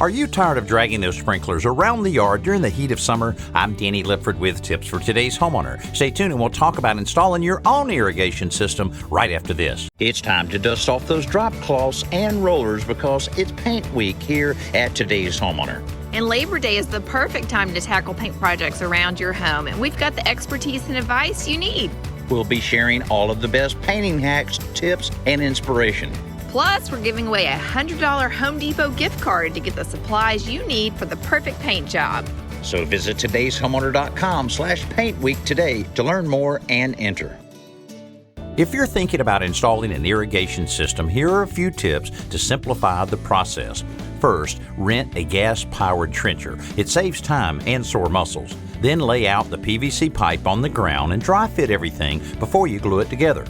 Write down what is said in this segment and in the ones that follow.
Are you tired of dragging those sprinklers around the yard during the heat of summer? I'm Danny Lipford with tips for today's homeowner. Stay tuned and we'll talk about installing your own irrigation system right after this. It's time to dust off those drop cloths and rollers because it's paint week here at today's homeowner. And Labor Day is the perfect time to tackle paint projects around your home, and we've got the expertise and advice you need. We'll be sharing all of the best painting hacks, tips, and inspiration. Plus, we're giving away a $100 Home Depot gift card to get the supplies you need for the perfect paint job. So visit todayshomeowner.com/paintweek today to learn more and enter. If you're thinking about installing an irrigation system, here are a few tips to simplify the process. First, rent a gas-powered trencher. It saves time and sore muscles. Then lay out the PVC pipe on the ground and dry fit everything before you glue it together.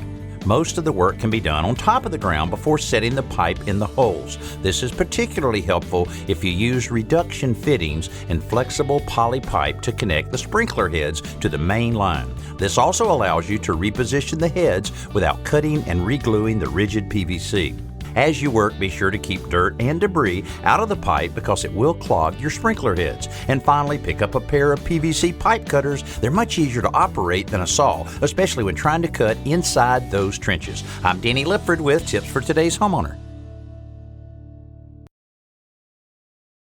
Most of the work can be done on top of the ground before setting the pipe in the holes. This is particularly helpful if you use reduction fittings and flexible poly pipe to connect the sprinkler heads to the main line. This also allows you to reposition the heads without cutting and re-gluing the rigid PVC. As you work, be sure to keep dirt and debris out of the pipe because it will clog your sprinkler heads. And finally, pick up a pair of PVC pipe cutters. They're much easier to operate than a saw, especially when trying to cut inside those trenches. I'm Danny Lipford with tips for today's homeowner.